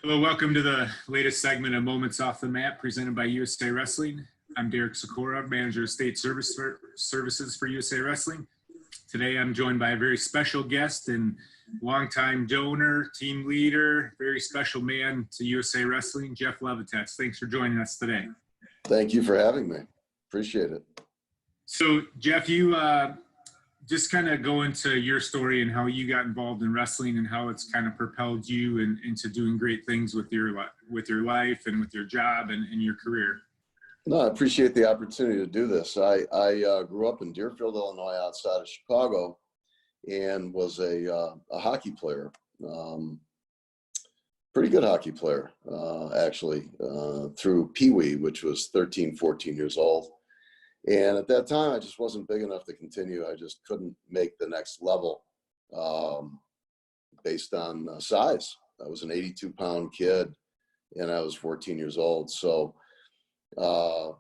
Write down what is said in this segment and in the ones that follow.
Hello, welcome to the latest segment of Moments Off the Mat presented by USA Wrestling. I'm Sikora, Manager of State Services for USA Wrestling. Today I'm joined by a very special guest and longtime donor, team leader, very special man to USA Wrestling, Jeff Levitetz. Thanks for joining us today. Thank you for having me. Appreciate it. So Jeff, you just kind of go into your story and how you got involved in wrestling and how it's kind of propelled you into doing great things with your life and with your job and your career. No, I appreciate the opportunity to do this. I grew up in Deerfield, Illinois, outside of Chicago, and was a hockey player. Pretty good hockey player, actually, through Pee Wee, which was 13, 14 years old. And at that time, I just wasn't big enough to continue. I just couldn't make the next level based on size. I was an 82-pound kid, and I was 14 years old. So it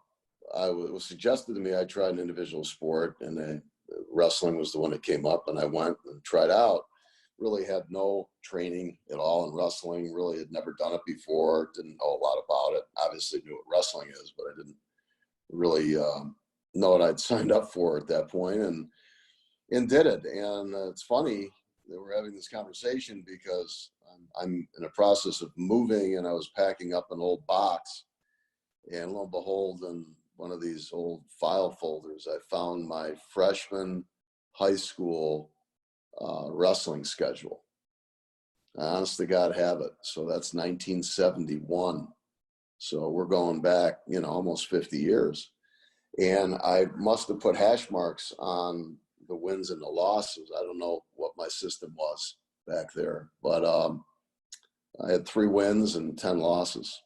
was suggested to me I tried an individual sport, and wrestling was the one that came up, and I went and tried out. Really had no training at all in wrestling, really had never done it before, didn't know a lot about it. Obviously knew what wrestling is, but I didn't really know what I'd signed up for at that point, and did it. And it's funny that we're having this conversation because I'm in a process of moving, and I was packing up an old box, and lo and behold, in one of these old file folders, I found my freshman high school wrestling schedule. I honest to God have it. So that's 1971. So we're going back, almost 50 years. And I must have put hash marks on the wins and the losses. I don't know what my system was back there, but I had 3 wins and 10 losses.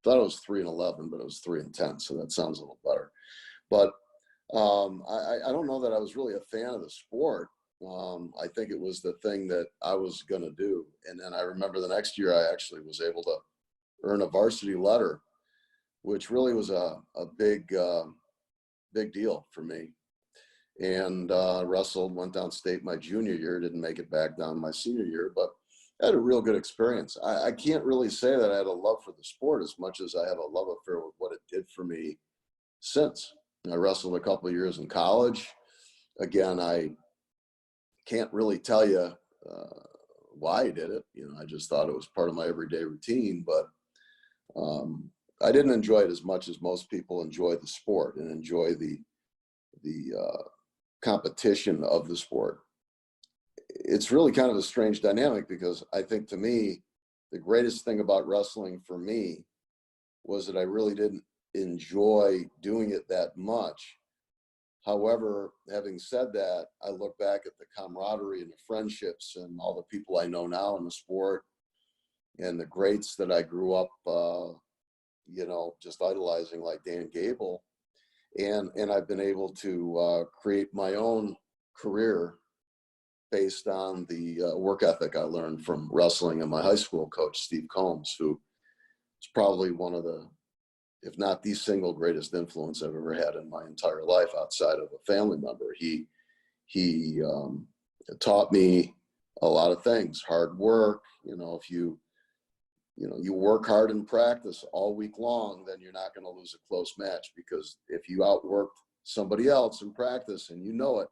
Thought it was 3-11, but it was 3-10. So that sounds a little better. But I don't know that I was really a fan of the sport. I think it was the thing that I was going to do. And then I remember the next year I actually was able to earn a varsity letter, which really was a big deal for me. And wrestled, went downstate my junior year, didn't make it back down my senior year, but I had a real good experience. I can't really say that I had a love for the sport as much as I have a love affair with what it did for me since. I wrestled a couple of years in college. Again, I can't really tell you why I did it. I just thought it was part of my everyday routine, but I didn't enjoy it as much as most people enjoy the sport and enjoy the competition of the sport. It's really kind of a strange dynamic because I think, to me, the greatest thing about wrestling for me was that I really didn't enjoy doing it that much. However, having said that, I look back at the camaraderie and the friendships and all the people I know now in the sport and the greats that I grew up, just idolizing, like Dan Gable. And I've been able to create my own career based on the work ethic I learned from wrestling and my high school coach, Steve Combs, who is probably one of the, if not the single greatest influence I've ever had in my entire life outside of a family member. He taught me a lot of things. Hard work. If you work hard in practice all week long, then you're not going to lose a close match, because if you outworked somebody else in practice and you know it,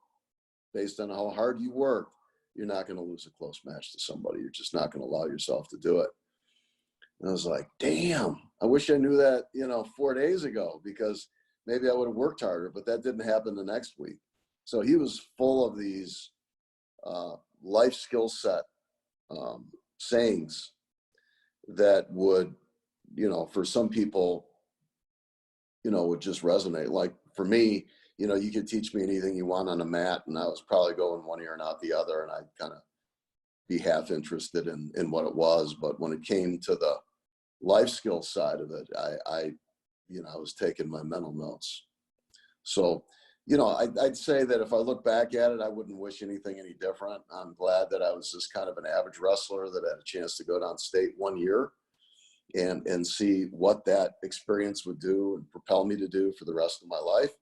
based on how hard you worked, you're not going to lose a close match to somebody. You're just not going to allow yourself to do it. And I was like, damn, I wish I knew that, 4 days ago, because maybe I would have worked harder, but that didn't happen the next week. So he was full of these life skill set sayings that would, for some people, would just resonate. Like for me, you could teach me anything you want on a mat, and I was probably going one ear and out the other, and I'd kind of be half interested in what it was. But when it came to the life skill side of it, I was taking my mental notes. So, I'd say that if I look back at it, I wouldn't wish anything any different. I'm glad that I was just kind of an average wrestler that had a chance to go downstate 1 year and see what that experience would do and propel me to do for the rest of my life.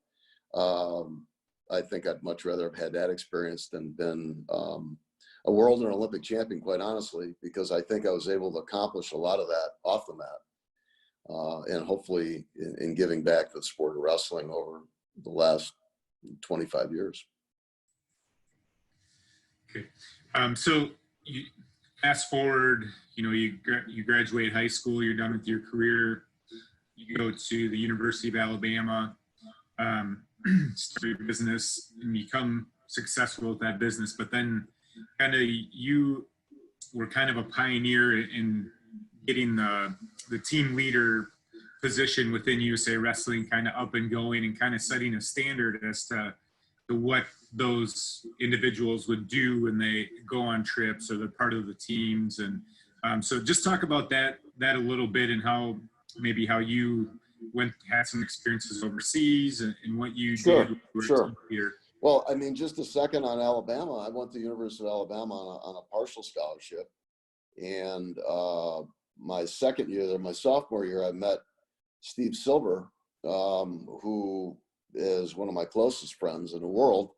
I think I'd much rather have had that experience than been a world and Olympic champion, quite honestly, because I think I was able to accomplish a lot of that off the mat, and hopefully in giving back to the sport of wrestling over the last 25 years. Okay. So you fast forward, you graduate high school, you're done with your career, you go to the University of Alabama, start your business and become successful with that business. But then kind of you were kind of a pioneer in getting the team leader position within USA Wrestling kind of up and going, and kind of setting a standard as to what those individuals would do when they go on trips or they're part of the teams. And so just talk about that a little bit, and how you had some experiences overseas and what you did. Sure. Well, I mean, just a second on Alabama. I went to the University of Alabama on a partial scholarship. And my second year there, my sophomore year, I met Steve Silver, who is one of my closest friends in the world.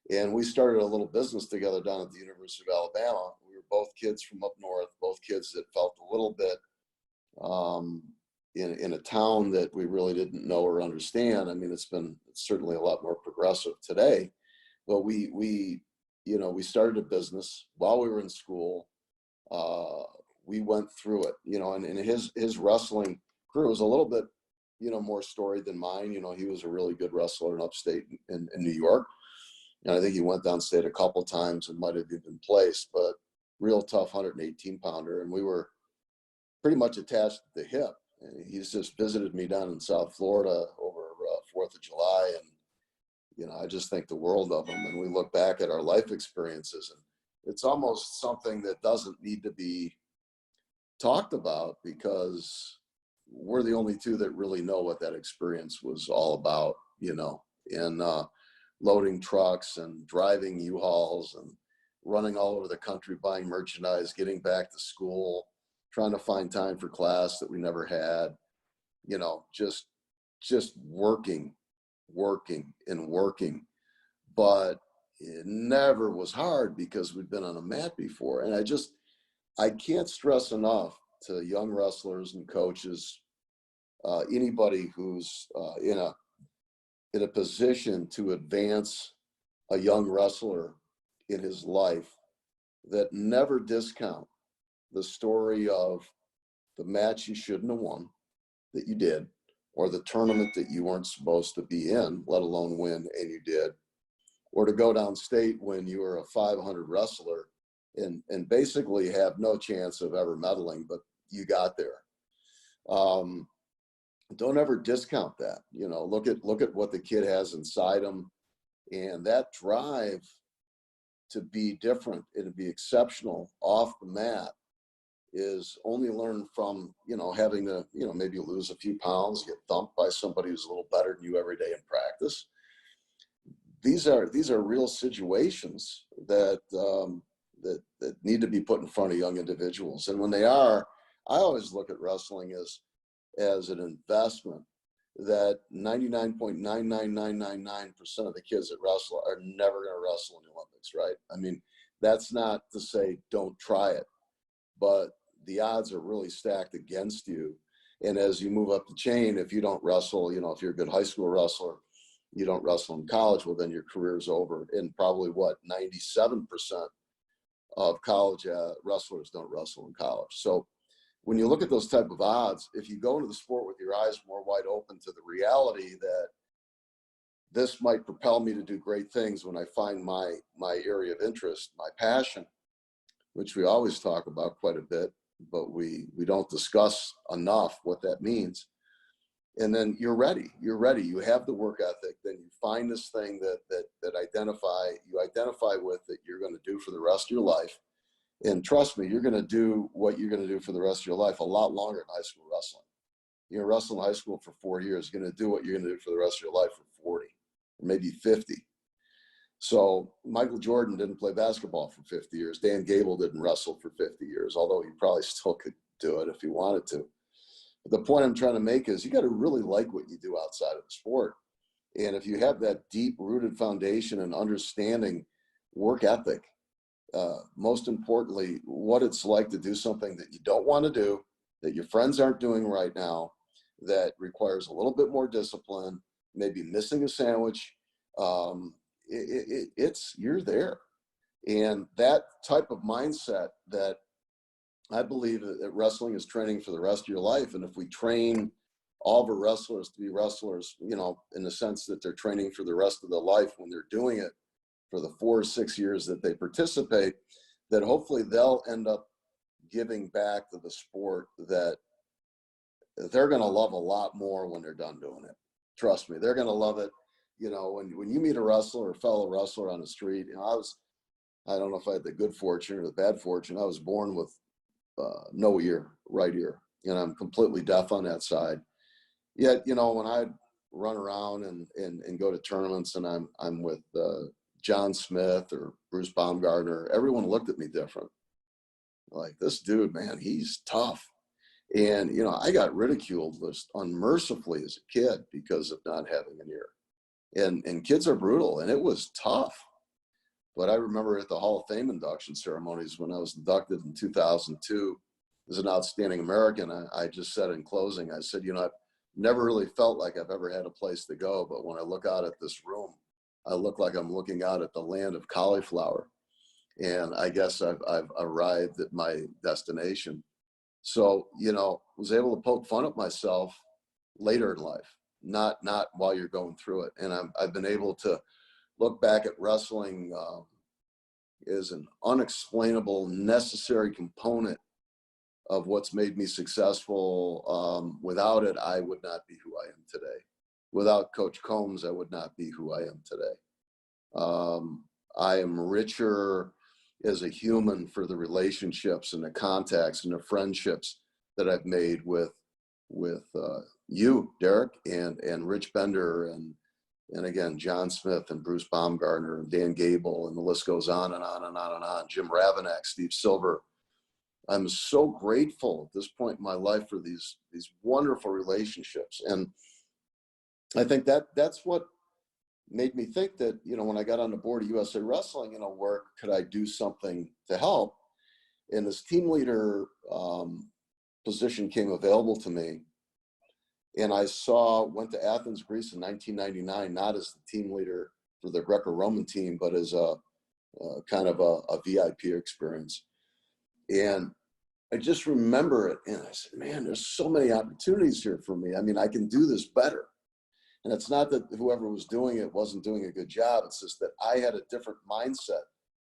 And we started a little business together down at the University of Alabama. We were both kids from up north, both kids that felt a little bit in a town that we really didn't know or understand. I mean, it's certainly a lot more progressive today, but we started a business while we were in school. We went through it, and his wrestling career was a little bit, more storied than mine. He was a really good wrestler in upstate in New York. And I think he went downstate a couple times and might have even placed, but real tough 118-pounder. And we were pretty much attached at the hip. And he's just visited me down in South Florida over 4th of July. And, I just think the world of him. And we look back at our life experiences, and it's almost something that doesn't need to be talked about, because we're the only two that really know what that experience was all about, and loading trucks and driving U-Hauls and running all over the country, buying merchandise, getting back to school, trying to find time for class that we never had, just working. But it never was hard because we'd been on a mat before. And I can't stress enough to young wrestlers and coaches, anybody who's in a position to advance a young wrestler in his life, that never discount the story of the match you shouldn't have won that you did, or the tournament that you weren't supposed to be in, let alone win, and you did, or to go downstate when you were a 500 wrestler and basically have no chance of ever medaling, but you got there. Don't ever discount that. Look at what the kid has inside him, and that drive to be different and to be exceptional off the mat is only learned from, having to, maybe lose a few pounds, get thumped by somebody who's a little better than you every day in practice. These are real situations that need to be put in front of young individuals. And when they are, I always look at wrestling as an investment that 99.99999% of the kids that wrestle are never going to wrestle in the Olympics, right? I mean, that's not to say don't try it, but the odds are really stacked against you. And as you move up the chain, if you don't wrestle, if you're a good high school wrestler, you don't wrestle in college, well, then your career's over. And probably 97% of college wrestlers don't wrestle in college. So when you look at those type of odds, if you go into the sport with your eyes more wide open to the reality that this might propel me to do great things when I find my area of interest, my passion, which we always talk about quite a bit, but we don't discuss enough what that means. And then you're ready. You have the work ethic. Then you find this thing that you identify with that you're going to do for the rest of your life. And trust me, you're going to do what you're going to do for the rest of your life a lot longer in high school wrestling. You're wrestling in high school for 4 years. You're going to do what you're going to do for the rest of your life for 40 or maybe 50. So Michael Jordan didn't play basketball for 50 years. Dan Gable didn't wrestle for 50 years, although he probably still could do it if he wanted to. But the point I'm trying to make is you got to really like what you do outside of the sport. And if you have that deep-rooted foundation and understanding work ethic most importantly, what it's like to do something that you don't want to do, that your friends aren't doing right now, that requires a little bit more discipline, maybe missing a sandwich. You're there. And that type of mindset, that I believe that wrestling is training for the rest of your life. And if we train all of our wrestlers to be wrestlers, you know, in the sense that they're training for the rest of their life when they're doing it for the 4 or 6 years that they participate, that hopefully they'll end up giving back to the sport that they're going to love a lot more when they're done doing it. Trust me, they're going to love it. You know, when you meet a wrestler or fellow wrestler on the street, you know, I don't know if I had the good fortune or the bad fortune. I was born with no ear, right ear, and I'm completely deaf on that side. Yet, you know, when I run around and go to tournaments and I'm with John Smith or Bruce Baumgartner, everyone looked at me different. Like, this dude, man, he's tough. And, you know, I got ridiculed just unmercifully as a kid because of not having an ear. And kids are brutal, and it was tough. But I remember at the Hall of Fame induction ceremonies when I was inducted in 2002 as an outstanding American, I just said in closing, I said, you know, I've never really felt like I've ever had a place to go. But when I look out at this room, I look like I'm looking out at the land of cauliflower. And I guess I've arrived at my destination. So, you know, was able to poke fun at myself later in life, not while you're going through it. And I've been able to look back at wrestling as an unexplainable, necessary component of what's made me successful. Without it, I would not be who I am today. Without Coach Combs, I would not be who I am today. I am richer as a human for the relationships and the contacts and the friendships that I've made with you, Derek, and Rich Bender, and again, John Smith and Bruce Baumgartner and Dan Gable, and the list goes on and on and on and on. Jim Ravenak, Steve Silver. I'm so grateful at this point in my life for these wonderful relationships. And I think that's what made me think that, you know, when I got on the board of USA Wrestling, you know, where could I do something to help? And this team leader position came available to me. And I went to Athens, Greece in 1999, not as the team leader for the Greco-Roman team, but as a kind of a VIP experience. And I just remember it. And I said, man, there's so many opportunities here for me. I mean, I can do this better. And it's not that whoever was doing it wasn't doing a good job. It's just that I had a different mindset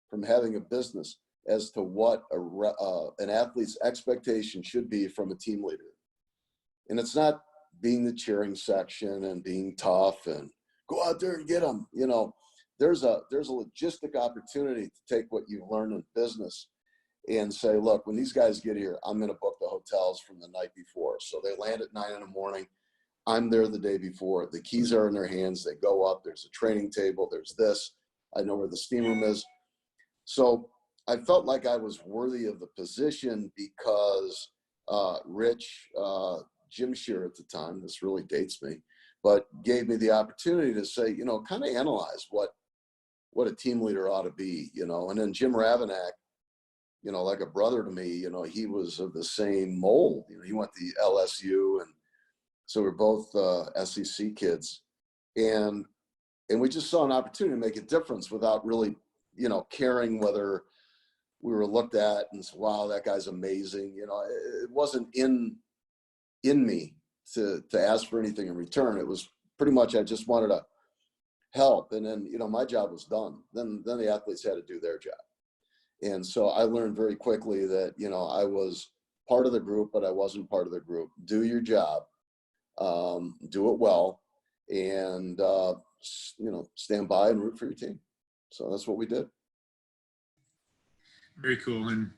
from having a business as to what an athlete's expectation should be from a team leader. And it's not being the cheering section and being tough and go out there and get them. You know, there's a logistic opportunity to take what you've learned in business and say, look, when these guys get here, I'm going to book the hotels from the night before. So they land at 9 a.m. I'm there the day before. The keys are in their hands. They go up. There's a training table. There's this. I know where the steam room is. So I felt like I was worthy of the position because Rich, Jim Shear at the time, this really dates me, but gave me the opportunity to say, you know, kind of analyze what a team leader ought to be, you know. And then Jim Ravenak, you know, like a brother to me, you know, he was of the same mold. You know, he went to LSU, and so we're both SEC kids, and we just saw an opportunity to make a difference without really, you know, caring whether we were looked at and said, wow, that guy's amazing. You know, it wasn't in me to ask for anything in return. It was pretty much, I just wanted to help. And then, you know, my job was done. Then the athletes had to do their job. And so I learned very quickly that, you know, I was part of the group, but I wasn't part of the group. Do your job, do it well, and, you know, stand by and root for your team. So that's what we did. Very cool. And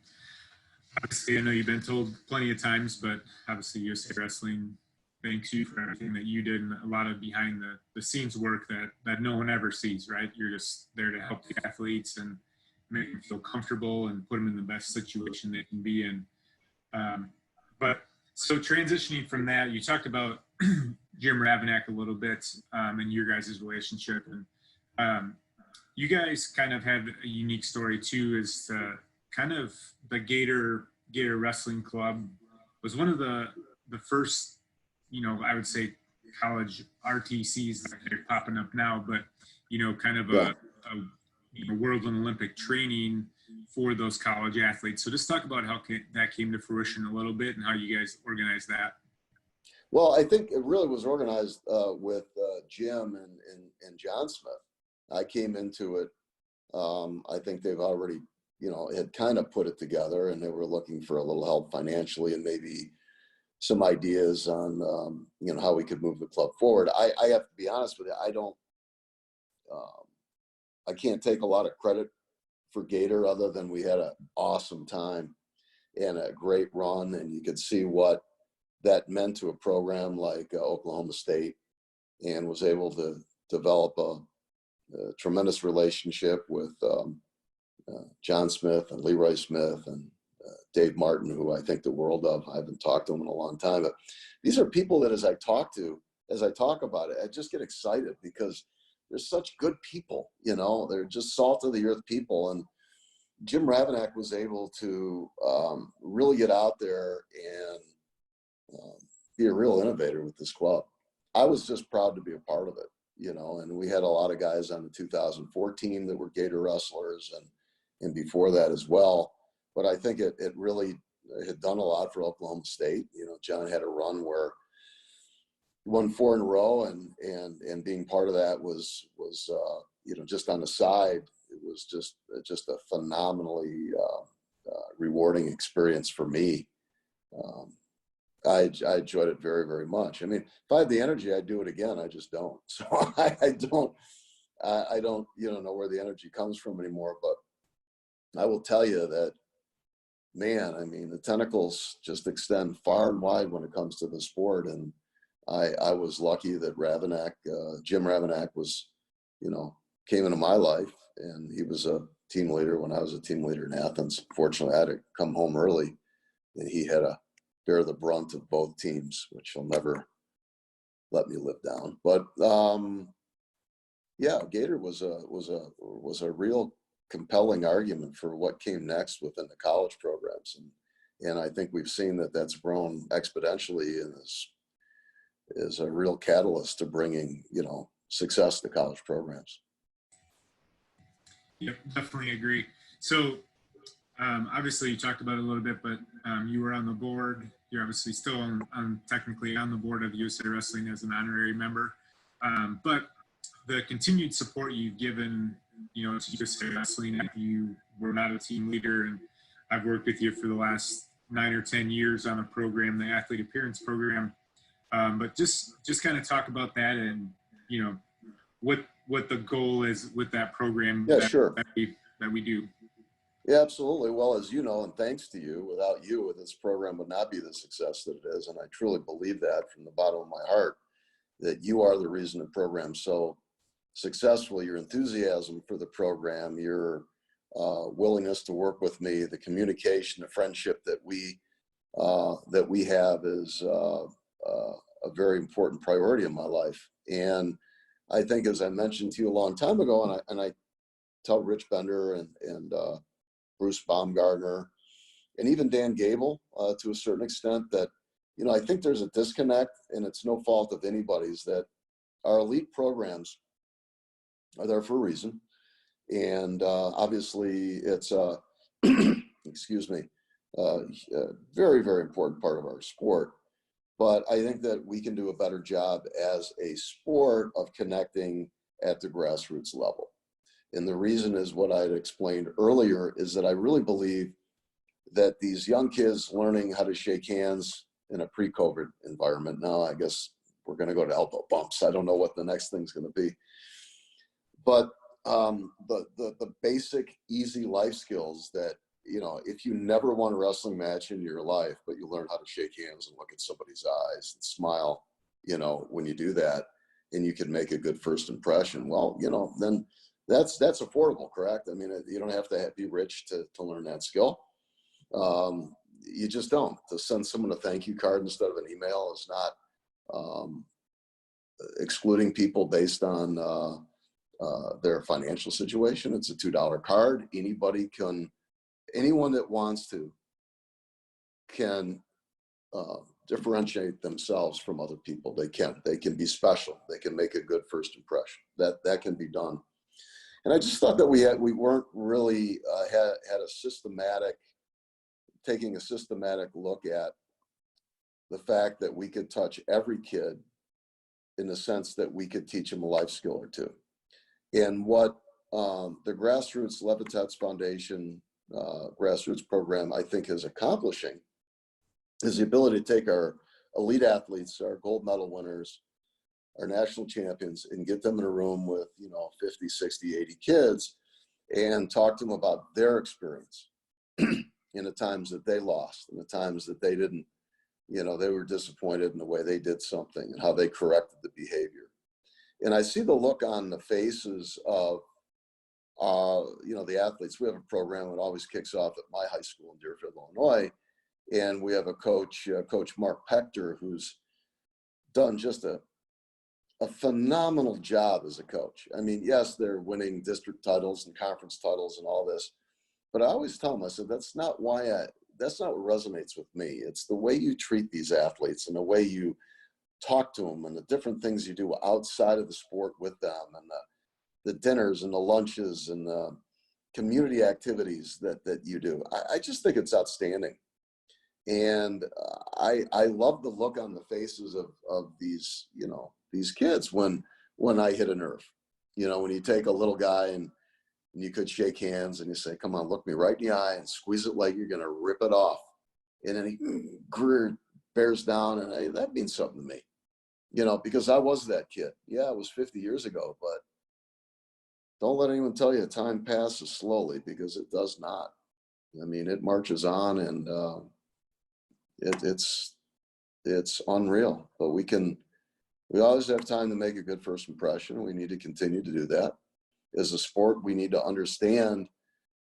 obviously, I know you've been told plenty of times, but obviously USA Wrestling thanks you for everything that you did and a lot of behind the scenes work that no one ever sees, right? You're just there to help the athletes and make them feel comfortable and put them in the best situation they can be in. But so transitioning from that, you talked about Jim Ravenak a little bit and your guys' relationship. And you guys kind of have a unique story too, is kind of the Gator Wrestling Club was one of the first, I would say college RTCs that are popping up now, but kind of Yeah. a world and Olympic training for those college athletes. So just talk about how that came to fruition a little bit and how you guys organized that. Well, I think it really was organized with Jim and John Smith. I came into it. I think they've already, had kind of put it together, and they were looking for a little help financially and maybe some ideas on, how we could move the club forward. I have to be honest with you. I can't take a lot of credit for Gator other than we had an awesome time and a great run, and you could see what that meant to a program like Oklahoma State, and was able to develop a tremendous relationship with John Smith and Leroy Smith and Dave Martin, who I think the world of. I haven't talked to him in a long time, but these are people that as I talk about it, I just get excited because they're such good people, they're just salt of the earth people. And Jim Ravenak was able to really get out there and be a real innovator with this club. I was just proud to be a part of it, and we had a lot of guys on the 2014 that were Gator wrestlers and before that as well. But I think it really had done a lot for Oklahoma State. John had a run where he won 4 in a row, and being part of that was just on the side. It was just a phenomenally rewarding experience for me. I enjoyed it very, very much. I mean, if I had the energy, I'd do it again. I just don't. So I don't know where the energy comes from anymore. But I will tell you that, man, I mean, the tentacles just extend far and wide when it comes to the sport. And I was lucky that Jim Ravenak was, came into my life, and he was a team leader when I was a team leader in Athens. Fortunately, I had to come home early, and he had to bear the brunt of both teams, which he'll never let me live down. But yeah, Gator was a real compelling argument for what came next within the college programs, and I think we've seen that that's grown exponentially and is a real catalyst to bringing success to college programs. Yep, definitely agree. So obviously you talked about it a little bit, but you were on the board. You're obviously still technically on the board of USA Wrestling as an honorary member. But the continued support you've given, to USA Wrestling after you were not a team leader, and I've worked with you for the last 9 or 10 years on a program, the Athlete Appearance Program. But just kind of talk about that, and what the goal is with that program. Yeah, sure. That we do. Yeah, absolutely. Well, as you know, and thanks to you, without you, this program would not be the success that it is. And I truly believe that from the bottom of my heart, that you are the reason the program's so successful. Your enthusiasm for the program, your willingness to work with me, the communication, the friendship that we have is a very important priority in my life. And I think, as I mentioned to you a long time ago, and I tell Rich Bender and Bruce Baumgartner, and even Dan Gable, to a certain extent, that, I think there's a disconnect, and it's no fault of anybody's, that our elite programs are there for a reason. And obviously it's excuse me, a very, very important part of our sport. But I think that we can do a better job as a sport of connecting at the grassroots level. And the reason is what I had explained earlier, is that I really believe that these young kids learning how to shake hands in a pre-COVID environment. Now, I guess we're going to go to elbow bumps. I don't know what the next thing's going to be. But the basic, easy life skills that, if you never won a wrestling match in your life, but you learn how to shake hands and look at somebody's eyes and smile, when you do that, and you can make a good first impression, well, then that's affordable, correct? I mean, you don't have to be rich to learn that skill. You just don't. To send someone a thank you card instead of an email is not excluding people based on their financial situation. It's a $2 card. Anyone that wants to can differentiate themselves from other people. They can be special. They can make a good first impression. That can be done. And I just thought that we weren't really had taking a systematic look at the fact that we could touch every kid in the sense that we could teach them a life skill or two. And what the Grassroots Levitetz Foundation Grassroots program, I think, is accomplishing is the ability to take our elite athletes, our gold medal winners, our national champions, and get them in a room with 50, 60, 80 kids and talk to them about their experience in the times that they lost, in the times that they didn't, they were disappointed in the way they did something and how they corrected the behavior. And I see the look on the faces of, the athletes. We have a program that always kicks off at my high school in Deerfield, Illinois. And we have a coach, Coach Mark Pector, who's done just a phenomenal job as a coach. I mean, yes, they're winning district titles and conference titles and all this, but I always tell them, I said, that's not what resonates with me. It's the way you treat these athletes and the way you talk to them and the different things you do outside of the sport with them and the dinners and the lunches and the community activities that you do. I just think it's outstanding. And I love the look on the faces of these, these kids when I hit a nerve. When you take a little guy and you could shake hands and you say, come on, look me right in the eye and squeeze it like you're going to rip it off. And then he bears down, and that means something to me, because I was that kid. Yeah, it was 50 years ago, but don't let anyone tell you time passes slowly, because it does not. I mean, it marches on, and it's unreal. But we always have time to make a good first impression. We need to continue to do that. As a sport, we need to understand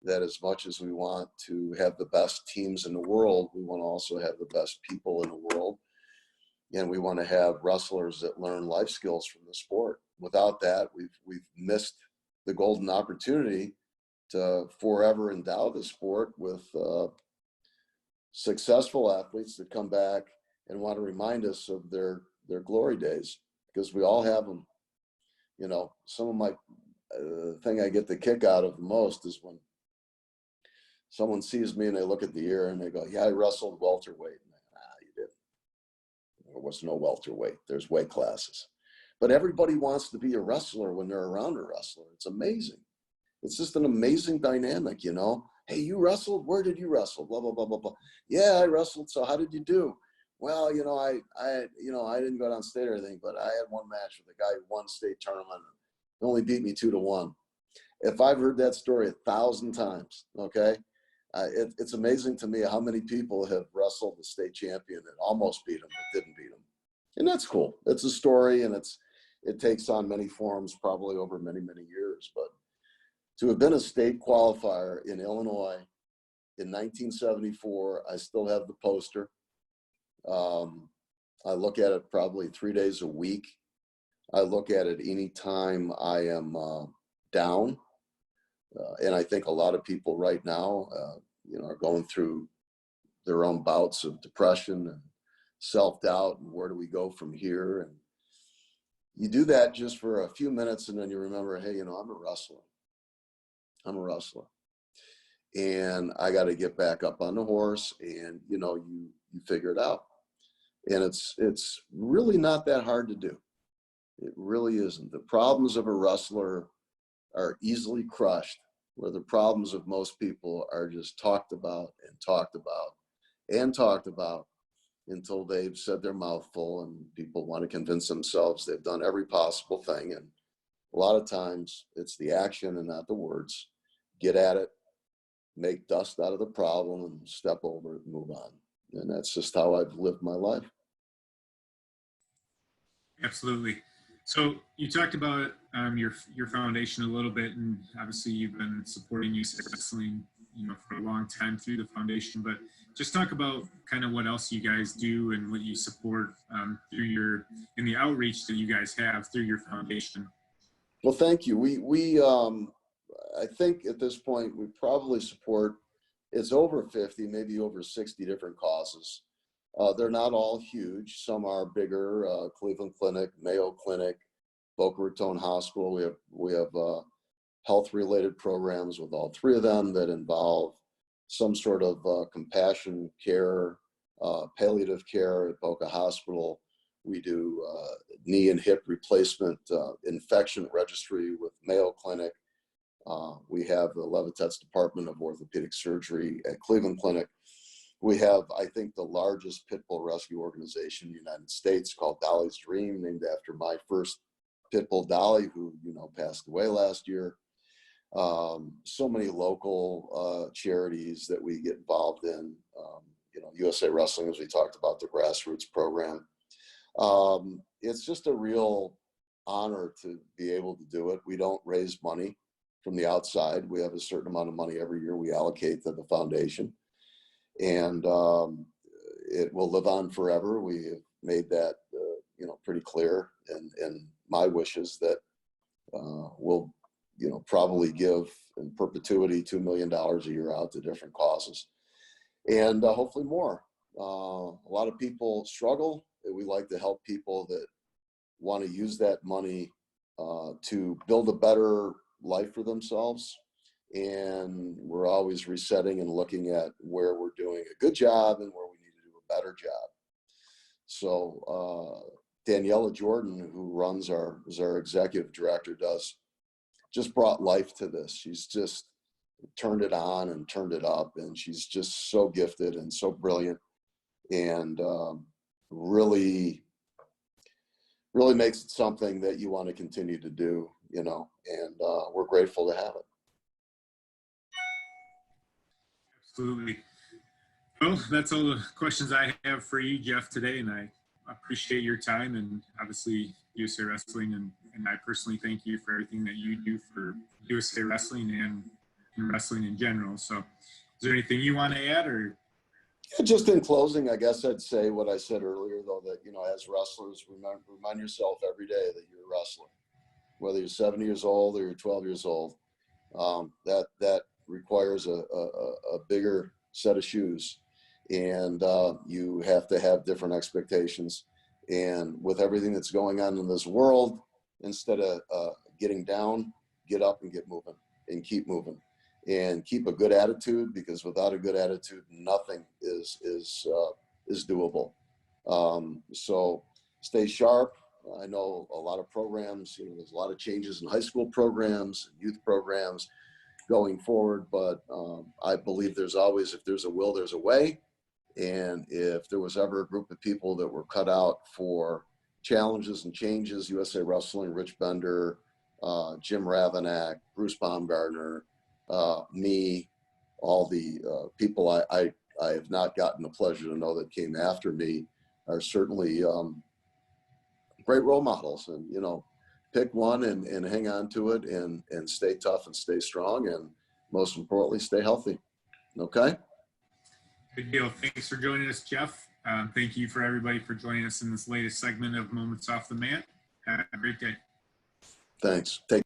that as much as we want to have the best teams in the world, we want to also have the best people in the world. And we want to have wrestlers that learn life skills from the sport. Without that, we've missed the golden opportunity to forever endow the sport with successful athletes that come back and want to remind us of their glory days, because we all have them. Some of my thing I get the kick out of the most is when someone sees me and they look at the ear and they go, yeah, I wrestled welterweight. You didn't. There was no welterweight. There's weight classes. But everybody wants to be a wrestler when they're around a wrestler. It's amazing. It's just an amazing dynamic, Hey, you wrestled? Where did you wrestle? Blah, blah, blah, blah, blah. Yeah, I wrestled. So how did you do? Well, I didn't go down state or anything, but I had one match with a guy who won state tournament. He only beat me 2-1. If I've heard that story 1,000 times, okay, it's amazing to me how many people have wrestled the state champion and almost beat him but didn't beat him. And that's cool. It's a story, and it takes on many forms, probably over many, many years. But to have been a state qualifier in Illinois in 1974, I still have the poster. I look at it probably 3 days a week. I look at it anytime I am down. And I think a lot of people right now, are going through their own bouts of depression and self-doubt, and where do we go from here? And you do that just for a few minutes, and then you remember, hey, I'm a wrestler. I'm a wrestler. And I got to get back up on the horse, and, you figure it out. And it's really not that hard to do. It really isn't. The problems of a wrestler are easily crushed, where the problems of most people are just talked about and talked about and talked about until they've said their mouth full, and people want to convince themselves they've done every possible thing. And a lot of times it's the action and not the words. Get at it, make dust out of the problem, and step over it and move on. And that's just how I've lived my life. Absolutely. So you talked about your foundation a little bit, and obviously you've been supporting USA Wrestling, for a long time through the foundation. But just talk about kind of what else you guys do and what you support in the outreach that you guys have through your foundation. Well, thank you. I think at this point we probably support, it's over 50, maybe over 60 different causes. They're not all huge. Some are bigger, Cleveland Clinic, Mayo Clinic, Boca Raton Hospital. We have health-related programs with all three of them that involve some sort of compassion care, palliative care at Boca Hospital. We do knee and hip replacement infection registry with Mayo Clinic. We have the Levitetz Department of Orthopedic Surgery at Cleveland Clinic. We have, I think, the largest pit bull rescue organization in the United States called Dolly's Dream, named after my first pit bull Dolly, who passed away last year. So many local charities that we get involved in. USA Wrestling, as we talked about, the Grassroots program. It's just a real honor to be able to do it. We don't raise money from the outside. We have a certain amount of money every year we allocate to the foundation, and it will live on forever. We have made that pretty clear, and my wish is that we'll probably give in perpetuity $2 million a year out to different causes, and hopefully more. A lot of people struggle. We like to help people that want to use that money to build a better life for themselves. And we're always resetting and looking at where we're doing a good job and where we need to do a better job. So Daniela Jordan, who is our executive director, just brought life to this. She's just turned it on and turned it up, and she's just so gifted and so brilliant, and really makes it something that you want to continue to do, and we're grateful to have it. Absolutely. Well, that's all the questions I have for you, Jeff, today, and I appreciate your time, and obviously USA Wrestling, and I personally thank you for everything that you do for USA Wrestling and wrestling in general. So is there anything you want to add, or? Just in closing, I guess I'd say what I said earlier, though, that, as wrestlers, remind yourself every day that you're a wrestler, whether you're 70 years old or you're 12 years old. That requires a bigger set of shoes, and you have to have different expectations. And with everything that's going on in this world, instead of getting down, get up and get moving and keep moving. And keep a good attitude, because without a good attitude, nothing is doable. So stay sharp. I know a lot of programs, there's a lot of changes in high school programs, youth programs going forward, but I believe there's always, if there's a will, there's a way. And if there was ever a group of people that were cut out for challenges and changes, USA Wrestling, Rich Bender, Jim Ravanack, Bruce Baumgartner, me, all the people I have not gotten the pleasure to know that came after me are certainly great role models. And pick one and hang on to it, and stay tough and stay strong, and most importantly, stay healthy. Okay? Good deal. Thanks for joining us, Jeff. Thank you for everybody for joining us in this latest segment of Moments Off the Mat. Have a great day. Thanks. Take